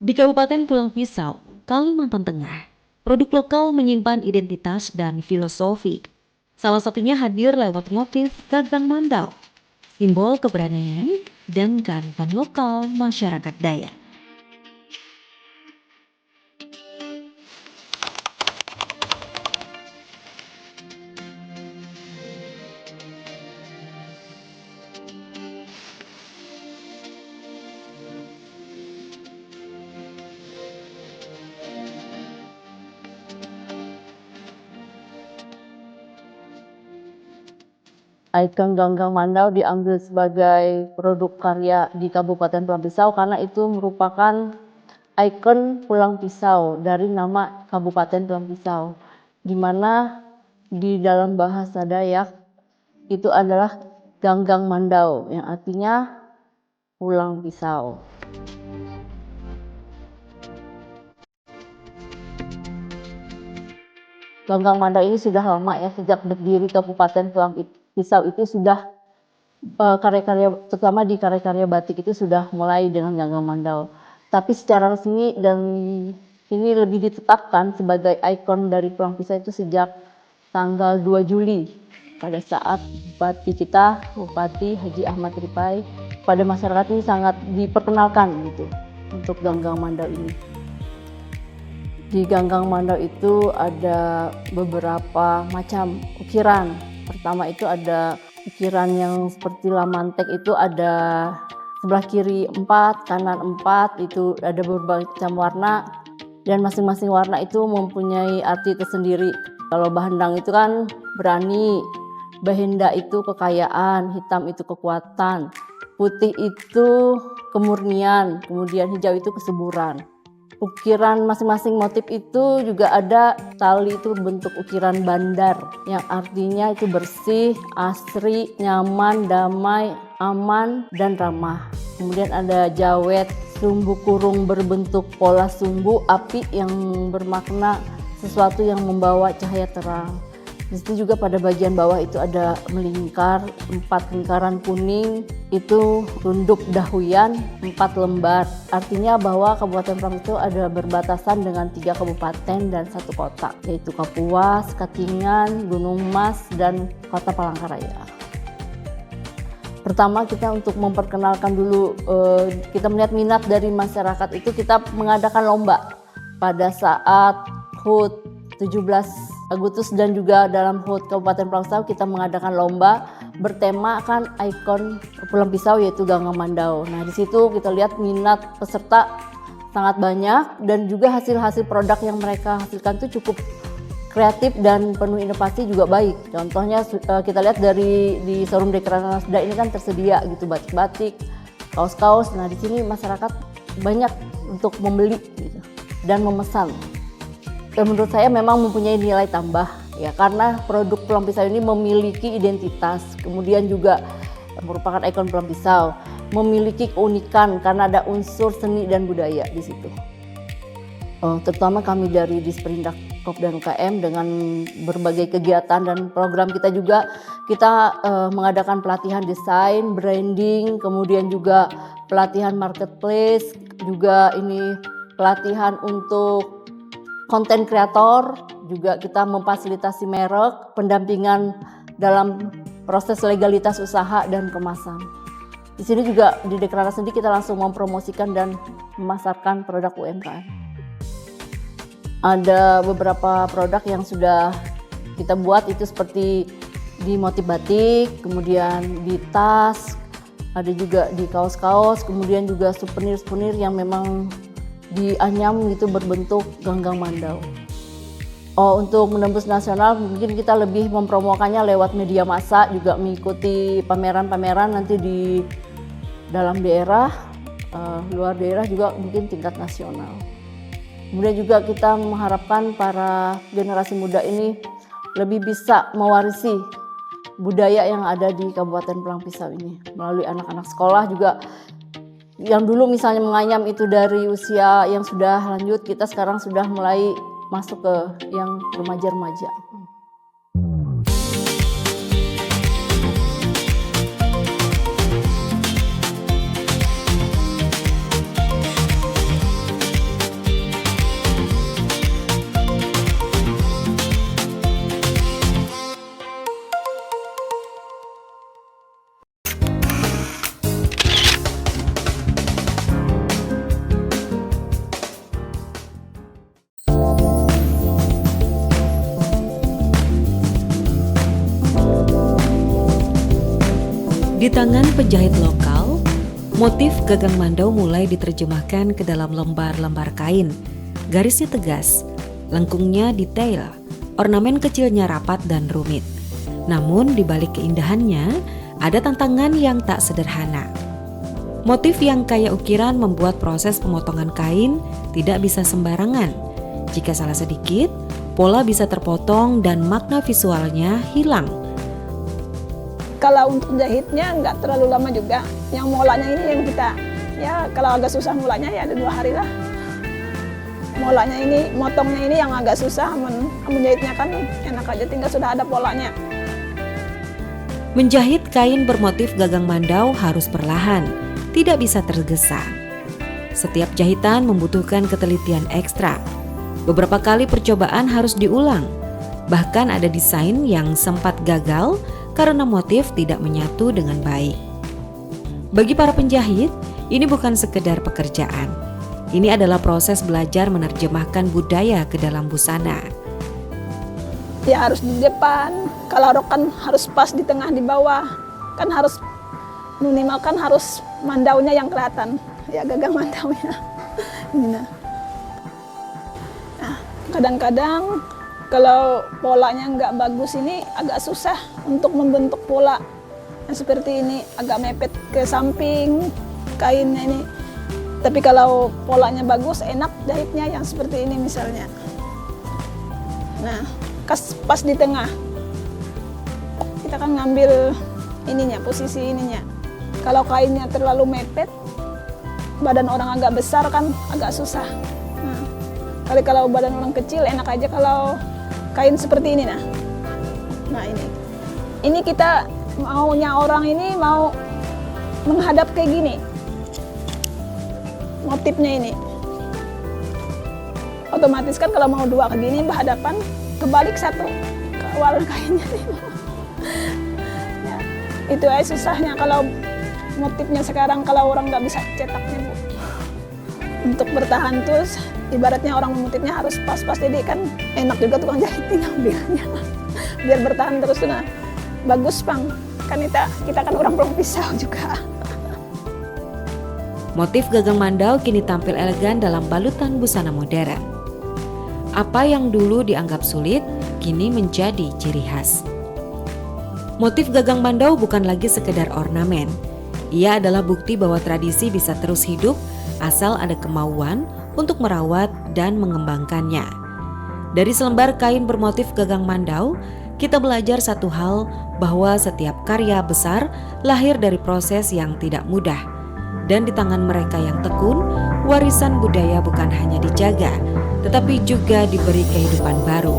Di Kabupaten Pulang Pisau, Kalimantan Tengah, produk lokal menyimpan identitas dan filosofi. Salah satunya hadir lewat motif gagang mandau, simbol keberanian dan kearifan lokal masyarakat Dayak. Ikon Ganggang Mandau diambil sebagai produk karya di Kabupaten Pulang Pisau karena itu merupakan ikon Pulang Pisau dari nama Kabupaten Pulang Pisau, di mana di dalam bahasa Dayak itu adalah Ganggang Mandau yang artinya Pulang Pisau. Ganggang Mandau ini sudah lama ya, sejak berdiri Kabupaten Pulang Pisau itu sudah karya-karya, terutama di karya-karya batik itu sudah mulai dengan Ganggang Mandau. Tapi secara resmi dan ini lebih ditetapkan sebagai ikon dari Pulang Pisau itu sejak tanggal 2 Juli pada saat Bupati kita, Bupati Haji Ahmad Ripai, pada masyarakat ini sangat diperkenalkan gitu untuk Ganggang Mandau ini. Di Ganggang Mandau itu ada beberapa macam ukiran. Pertama itu ada ukiran yang seperti lamantek, itu ada sebelah kiri 4, kanan 4, itu ada berbagai macam warna dan masing-masing warna itu mempunyai arti tersendiri. Kalau bahendang itu kan berani, bahenda itu kekayaan, hitam itu kekuatan, putih itu kemurnian, kemudian hijau itu kesuburan. Ukiran masing-masing motif itu juga ada tali itu bentuk ukiran bandar yang artinya itu bersih, asri, nyaman, damai, aman, dan ramah. Kemudian ada jawet, sumbu kurung berbentuk pola sumbu api yang bermakna sesuatu yang membawa cahaya terang. Di situ juga pada bagian bawah itu ada melingkar, 4 lingkaran kuning, itu runduk dahuyan 4 lembar. Artinya bahwa Kabupaten Pulang Pisau ada berbatasan dengan 3 kabupaten dan 1 kota, yaitu Kapuas, Katingan, Gunung Mas, dan Kota Palangkaraya. Pertama kita untuk memperkenalkan dulu, kita melihat minat dari masyarakat itu kita mengadakan lomba pada saat HUT 17 Agustus dan juga dalam HUT Kabupaten Pulang Pisau kita mengadakan lomba bertema kan ikon Pulang Pisau yaitu Ganggang Mandau. Nah di situ kita lihat minat peserta sangat banyak dan juga hasil-hasil produk yang mereka hasilkan itu cukup kreatif dan penuh inovasi juga baik. Contohnya kita lihat di showroom Dekranasda Nasda ini kan tersedia gitu batik-batik, kaos-kaos. Nah di sini masyarakat banyak untuk membeli gitu, dan memesan. Dan menurut saya memang mempunyai nilai tambah ya, karena produk Pulang Pisau ini memiliki identitas, kemudian juga merupakan ikon Pulang Pisau, memiliki keunikan karena ada unsur seni dan budaya di situ. Terutama kami dari Disperindak Kop dan UKM dengan berbagai kegiatan dan program kita juga, kita mengadakan pelatihan desain, branding, kemudian juga pelatihan marketplace, juga ini pelatihan untuk konten kreator, juga kita memfasilitasi merek, pendampingan dalam proses legalitas usaha dan kemasan. Di sini juga di Dekranasda sendiri kita langsung mempromosikan dan memasarkan produk UMKM. Ada beberapa produk yang sudah kita buat itu seperti di motif batik, kemudian di tas, ada juga di kaos-kaos, kemudian juga souvenir-souvenir yang memang dianyam gitu berbentuk Ganggang Mandau. Untuk menembus nasional mungkin kita lebih mempromokannya lewat media massa, juga mengikuti pameran-pameran nanti di dalam daerah, luar daerah juga mungkin tingkat nasional. Kemudian juga kita mengharapkan para generasi muda ini lebih bisa mewarisi budaya yang ada di Kabupaten Pulang Pisau ini melalui anak-anak sekolah juga. Yang dulu misalnya menganyam itu dari usia yang sudah lanjut, kita sekarang sudah mulai masuk ke yang remaja-remaja. Di tangan penjahit lokal, motif gagang mandau mulai diterjemahkan ke dalam lembar-lembar kain. Garisnya tegas, lengkungnya detail, ornamen kecilnya rapat dan rumit. Namun di balik keindahannya, ada tantangan yang tak sederhana. Motif yang kaya ukiran membuat proses pemotongan kain tidak bisa sembarangan. Jika salah sedikit, pola bisa terpotong dan makna visualnya hilang. Kalau untuk jahitnya nggak terlalu lama juga. Yang molanya ini yang kita, ya kalau agak susah mulanya ya ada 2 hari lah. Molanya ini, motongnya ini yang agak susah, menjahitnya kan enak aja, tinggal sudah ada polanya. Menjahit kain bermotif gagang mandau harus perlahan, tidak bisa tergesa. Setiap jahitan membutuhkan ketelitian ekstra. Beberapa kali percobaan harus diulang. Bahkan ada desain yang sempat gagal karena motif tidak menyatu dengan baik. Bagi para penjahit, ini bukan sekedar pekerjaan. Ini adalah proses belajar menerjemahkan budaya ke dalam busana. Ya harus di depan, kalau rok kan harus pas di tengah di bawah. Kan harus minimal kan harus mandaunya yang kelihatan. Ya gagang mandaunya. Nah, kadang-kadang kalau polanya nggak bagus ini agak susah untuk membentuk pola. Nah, seperti ini agak mepet ke samping kainnya ini. Tapi kalau polanya bagus, enak jahitnya yang seperti ini misalnya. Nah, pas di tengah. Kita kan ngambil ininya, posisi ininya. Kalau kainnya terlalu mepet, badan orang agak besar kan agak susah. Nah, kalau badan orang kecil enak aja kalau kain seperti ini. Nah ini kita maunya orang ini mau menghadap kayak gini, motifnya ini otomatis kan kalau mau 2 ke gini berhadapan, kebalik 1 ke warna kainnya. Ya, itu aja susahnya kalau motifnya sekarang, kalau orang nggak bisa cetaknya Bu. Untuk bertahan terus, ibaratnya orang motifnya harus pas-pas, jadi kan enak juga tukang jahit ngambilnya. Biar bertahan terus. Nah, bagus Bang, kan kita kan orang belum pisau juga. Motif gagang mandau kini tampil elegan dalam balutan busana modern. Apa yang dulu dianggap sulit, kini menjadi ciri khas. Motif gagang mandau bukan lagi sekedar ornamen. Ia adalah bukti bahwa tradisi bisa terus hidup asal ada kemauan untuk merawat dan mengembangkannya. Dari selembar kain bermotif gagang mandau, kita belajar satu hal, bahwa setiap karya besar lahir dari proses yang tidak mudah. Dan di tangan mereka yang tekun, warisan budaya bukan hanya dijaga, tetapi juga diberi kehidupan baru.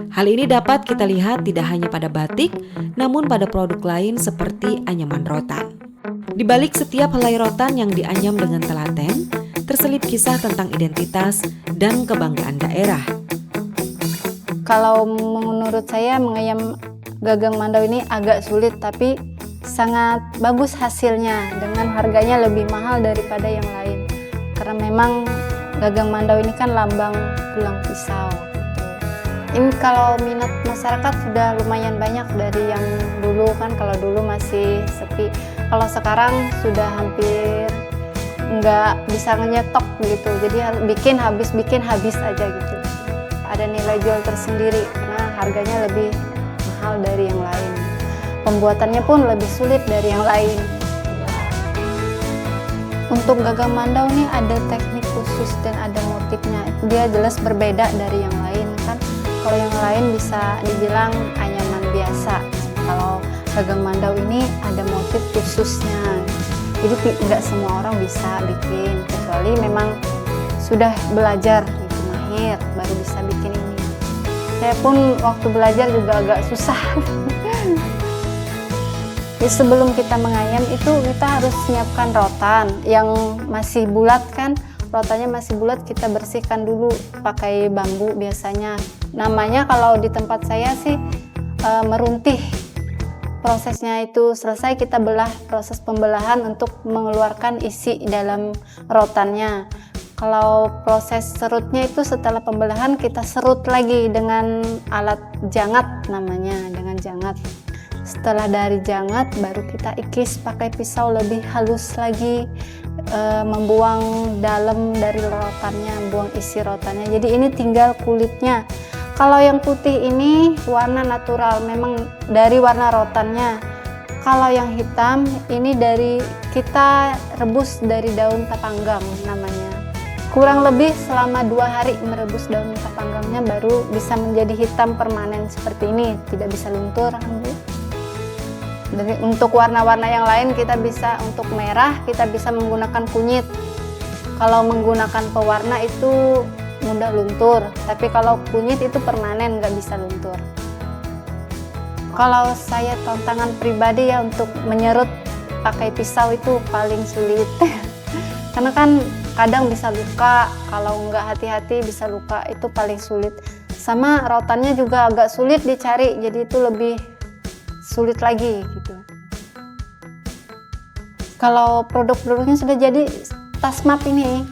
Hal ini dapat kita lihat tidak hanya pada batik, namun pada produk lain seperti anyaman rotan. Di balik setiap helai rotan yang dianyam dengan telaten, terselip kisah tentang identitas dan kebanggaan daerah. Kalau menurut saya menganyam gagang mandau ini agak sulit, tapi sangat bagus hasilnya dengan harganya lebih mahal daripada yang lain. Karena memang gagang mandau ini kan lambang tulang pisau. Ini kalau minat masyarakat sudah lumayan banyak dari yang dulu kan, kalau dulu masih sepi. Kalau sekarang sudah hampir nggak bisa nyetok gitu, jadi bikin habis aja gitu. Ada nilai jual tersendiri karena harganya lebih mahal dari yang lain. Pembuatannya pun lebih sulit dari yang lain. Untuk gagang mandau nih ada teknik khusus dan ada motifnya. Dia jelas berbeda dari yang lain kan. Kalau yang lain bisa dibilang anyaman biasa. Kalau gagang mandau ini ada motif khususnya. Jadi nggak semua orang bisa bikin, kecuali memang sudah belajar gitu, mahir, baru bisa bikin ini. Saya pun waktu belajar juga agak susah. Jadi sebelum kita menganyam itu kita harus siapkan rotan yang masih bulat kan. Rotannya masih bulat, kita bersihkan dulu pakai bambu biasanya. Namanya kalau di tempat saya sih meruntih. Prosesnya itu selesai, kita belah, proses pembelahan untuk mengeluarkan isi dalam rotannya. Kalau proses serutnya itu setelah pembelahan kita serut lagi dengan alat jangat namanya, dengan jangat. Setelah dari jangat baru kita ikis pakai pisau lebih halus lagi, membuang dalam dari rotannya, buang isi rotannya. Jadi ini tinggal kulitnya. Kalau yang putih ini warna natural, memang dari warna rotannya. Kalau yang hitam ini dari kita rebus dari daun tapanggang namanya. Kurang lebih selama 2 hari merebus daun tapanggangnya baru bisa menjadi hitam permanen seperti ini, tidak bisa luntur. Jadi untuk warna-warna yang lain kita bisa, untuk merah kita bisa menggunakan kunyit. Kalau menggunakan pewarna itu mudah luntur, tapi kalau kunyit itu permanen, nggak bisa luntur. Kalau saya tantangan pribadi ya untuk menyerut pakai pisau itu paling sulit. Karena kan kadang bisa luka, kalau nggak hati-hati bisa luka, itu paling sulit. Sama rotannya juga agak sulit dicari, jadi itu lebih sulit lagi gitu. Kalau produk-produknya sudah jadi, tas map ini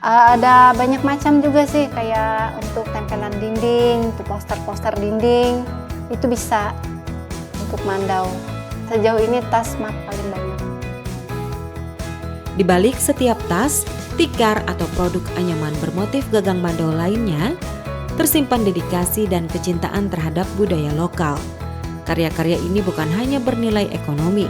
ada banyak macam juga sih, kayak untuk tempelan dinding, untuk poster-poster dinding, itu bisa untuk mandau. Sejauh ini tas map paling banyak. Di balik setiap tas, tikar atau produk anyaman bermotif gagang mandau lainnya, tersimpan dedikasi dan kecintaan terhadap budaya lokal. Karya-karya ini bukan hanya bernilai ekonomi,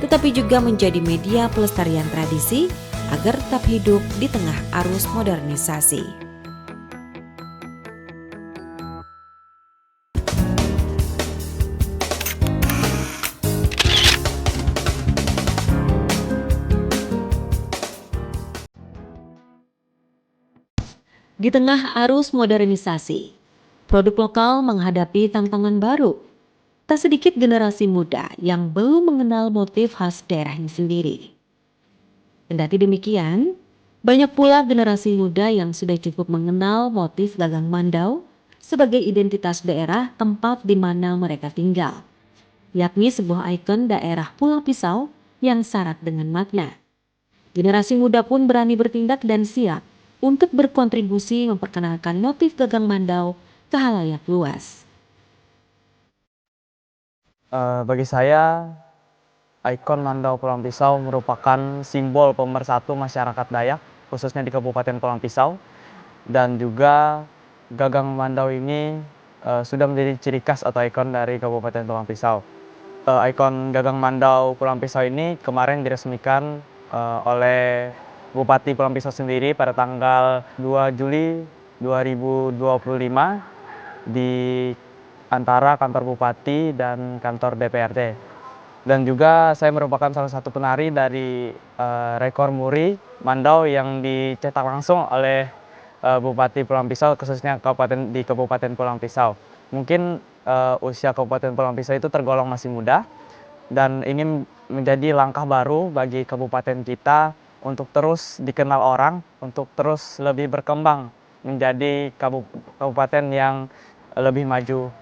tetapi juga menjadi media pelestarian tradisi agar tetap hidup di tengah arus modernisasi. Di tengah arus modernisasi, produk lokal menghadapi tantangan baru. Tak sedikit generasi muda yang belum mengenal motif khas daerahnya sendiri. Kendati demikian, banyak pula generasi muda yang sudah cukup mengenal motif gagang mandau sebagai identitas daerah tempat di mana mereka tinggal, yakni sebuah ikon daerah Pulau Pisau yang syarat dengan makna. Generasi muda pun berani bertindak dan siap untuk berkontribusi memperkenalkan motif gagang mandau ke khalayak luas. Bagi saya, ikon Mandau Pulau Pisau merupakan simbol pemersatu masyarakat Dayak, khususnya di Kabupaten Pulau Pisau. Dan juga gagang mandau ini sudah menjadi ciri khas atau ikon dari Kabupaten Pulau Pisau. Ikon gagang mandau Pulau Pisau ini kemarin diresmikan oleh Bupati Pulau Pisau sendiri pada tanggal 2 Juli 2025 di antara kantor Bupati dan kantor DPRD. Dan juga saya merupakan salah satu penari dari rekor muri mandau yang dicetak langsung oleh Bupati Pulau Pisau, khususnya di Kabupaten Pulau Pisau. Mungkin usia Kabupaten Pulau Pisau itu tergolong masih muda, dan ini menjadi langkah baru bagi kabupaten kita untuk terus dikenal orang, untuk terus lebih berkembang menjadi kabupaten yang lebih maju.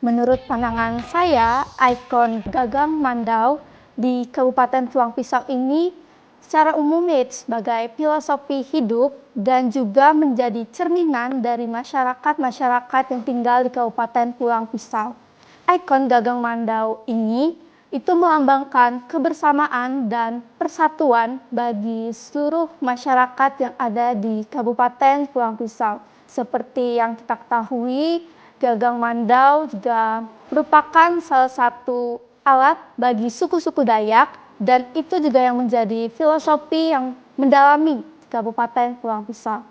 Menurut pandangan saya, ikon gagang mandau di Kabupaten Pulau Pisau ini secara umum sebagai filosofi hidup dan juga menjadi cerminan dari masyarakat-masyarakat yang tinggal di Kabupaten Pulau Pisau. Ikon gagang mandau ini itu melambangkan kebersamaan dan persatuan bagi seluruh masyarakat yang ada di Kabupaten Pulau Pisau. Seperti yang kita ketahui, gagang mandau juga merupakan salah satu alat bagi suku-suku Dayak, dan itu juga yang menjadi filosofi yang mendalami Kabupaten Pulau Pisau.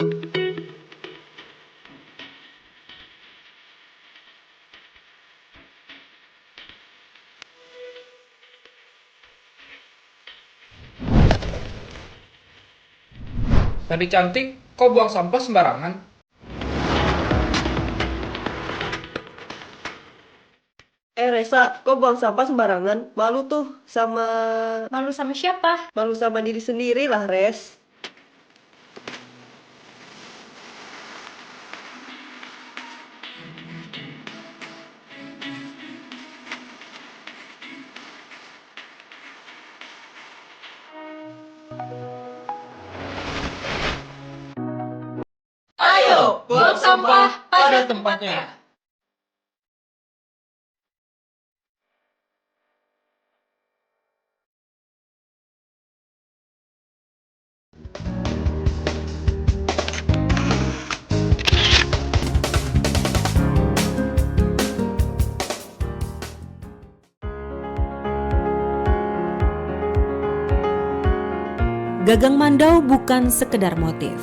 Tadi cantik, kok buang sampah sembarangan? Resa, kok buang sampah sembarangan? Malu tuh sama... Malu sama siapa? Malu sama diri sendiri lah, Res. Ayo, buang sampah pada tempatnya. Gagang Mandau bukan sekedar motif,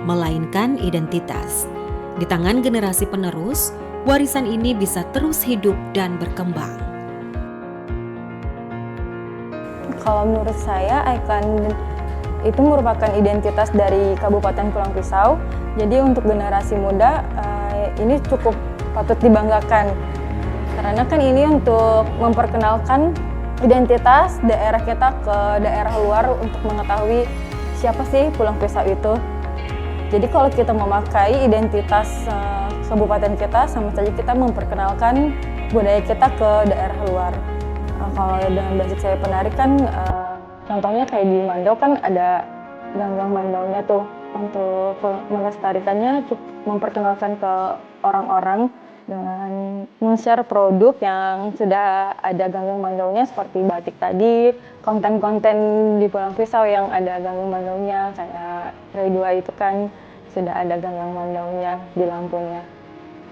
melainkan identitas. Di tangan generasi penerus, warisan ini bisa terus hidup dan berkembang. Kalau menurut saya, ikon itu merupakan identitas dari Kabupaten Pulang Pisau. Jadi untuk generasi muda, ini cukup patut dibanggakan. Karena kan ini untuk memperkenalkan identitas daerah kita ke daerah luar untuk mengetahui siapa sih Pulang Pisau itu. Jadi kalau kita memakai identitas kabupaten kita, sama saja kita memperkenalkan budaya kita ke daerah luar. Kalau dengan basic saya penari kan, contohnya kayak di Mandau kan ada ganggang Mandaunya tuh. Untuk melestarikannya, memperkenalkan ke orang-orang dengan men-share produk yang sudah ada ganggang Mandaunya seperti batik tadi, konten-konten di Pulang Pisau yang ada ganggang Mandaunya, kayak Ray 2 itu kan sudah ada ganggang Mandaunya di lampunya.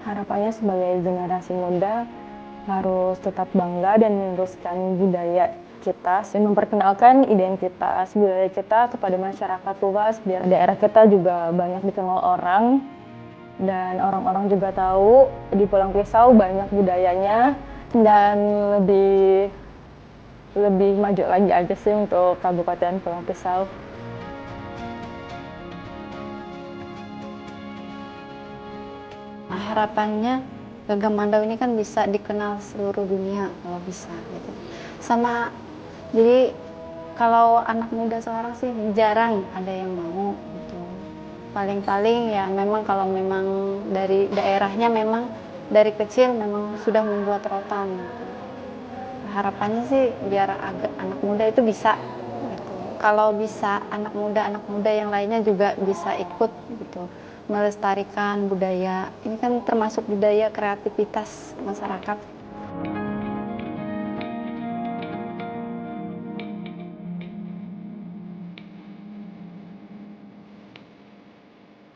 Harapannya sebagai generasi muda harus tetap bangga dan meneruskan budaya kita dan memperkenalkan identitas budaya kita kepada masyarakat luas biar daerah kita juga banyak dikenal orang dan orang-orang juga tahu di Pulang Pisau banyak budayanya dan lebih maju lagi aja sih untuk Kabupaten Pulang Pisau. Harapannya Gagang Mandau ini kan bisa dikenal seluruh dunia kalau bisa gitu. Sama jadi kalau anak muda sekarang sih jarang ada yang mau gitu. Paling-paling ya memang kalau memang dari daerahnya memang dari kecil memang sudah membuat rotan gitu. Harapannya sih biar anak muda itu bisa gitu. Kalau bisa anak muda yang lainnya juga bisa ikut gitu melestarikan budaya. Ini kan termasuk budaya kreativitas masyarakat.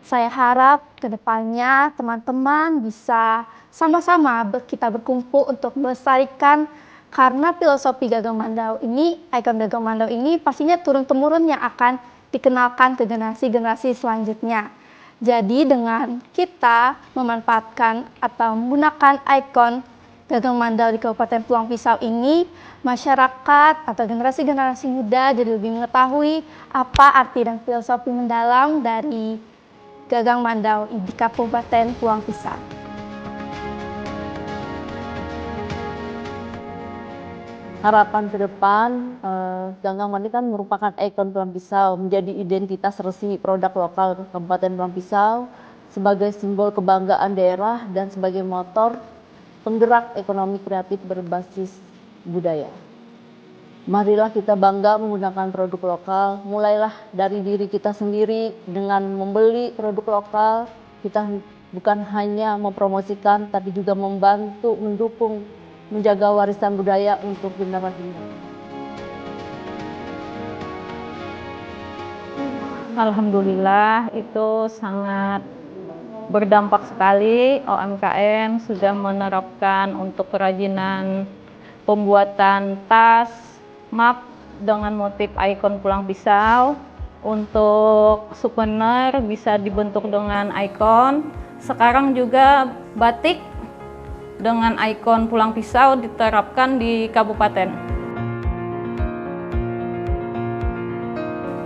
Saya harap ke depannya teman-teman bisa sama-sama kita berkumpul untuk melestarikan karena filosofi Gagang Mandau ini, ikon Gagang Mandau ini pastinya turun-temurun yang akan dikenalkan ke generasi-generasi selanjutnya. Jadi dengan kita memanfaatkan atau menggunakan ikon Gagang Mandau di Kabupaten Pulang Pisau ini, masyarakat atau generasi-generasi muda jadi lebih mengetahui apa arti dan filosofi mendalam dari Gagang Mandau di Kabupaten Pulang Pisau. Harapan ke depan, Ganggang Mandau kan merupakan ikon Pulang Pisau, menjadi identitas resmi produk lokal Kabupaten Pulang Pisau sebagai simbol kebanggaan daerah dan sebagai motor penggerak ekonomi kreatif berbasis budaya. Marilah kita bangga menggunakan produk lokal, mulailah dari diri kita sendiri dengan membeli produk lokal. Kita bukan hanya mempromosikan, tapi juga membantu, mendukung, menjaga warisan budaya untuk generasi muda. Alhamdulillah itu sangat berdampak sekali. UMKM sudah menerapkan untuk kerajinan pembuatan tas, map dengan motif ikon Pulang Pisau. Untuk souvenir bisa dibentuk dengan ikon. Sekarang juga batik dengan ikon Pulang Pisau diterapkan di kabupaten.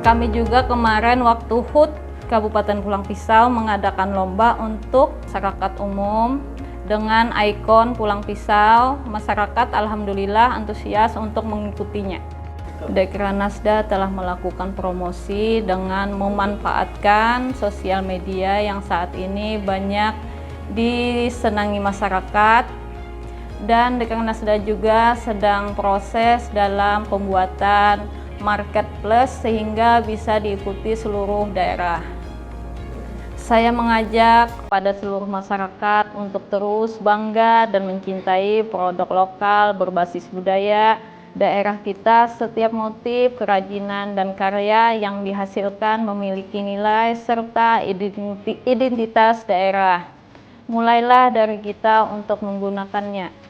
Kami juga kemarin waktu HUT Kabupaten Pulang Pisau mengadakan lomba untuk masyarakat umum dengan ikon Pulang Pisau. Masyarakat alhamdulillah antusias untuk mengikutinya. Dekranasda telah melakukan promosi dengan memanfaatkan sosial media yang saat ini banyak disenangi masyarakat, dan Dekranasda juga sedang proses dalam pembuatan marketplace sehingga bisa diikuti seluruh daerah. Saya mengajak kepada seluruh masyarakat untuk terus bangga dan mencintai produk lokal berbasis budaya daerah kita. Setiap motif, kerajinan, dan karya yang dihasilkan memiliki nilai serta identitas daerah. Mulailah dari kita untuk menggunakannya.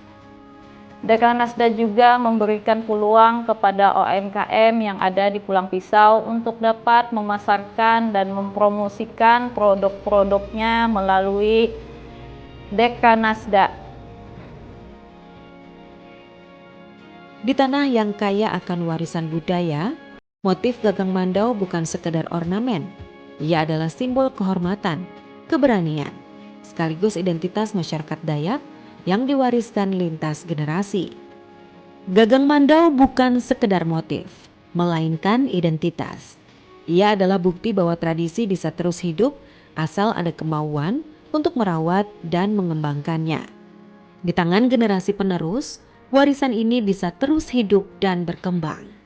Dekranasda juga memberikan peluang kepada UMKM yang ada di Pulang Pisau untuk dapat memasarkan dan mempromosikan produk-produknya melalui Dekranasda. Di tanah yang kaya akan warisan budaya, motif gagang mandau bukan sekedar ornamen. Ia adalah simbol kehormatan, keberanian, sekaligus identitas masyarakat Dayak yang diwariskan lintas generasi. Gagang mandau bukan sekedar motif, melainkan identitas. Ia adalah bukti bahwa tradisi bisa terus hidup asal ada kemauan untuk merawat dan mengembangkannya. Di tangan generasi penerus, warisan ini bisa terus hidup dan berkembang.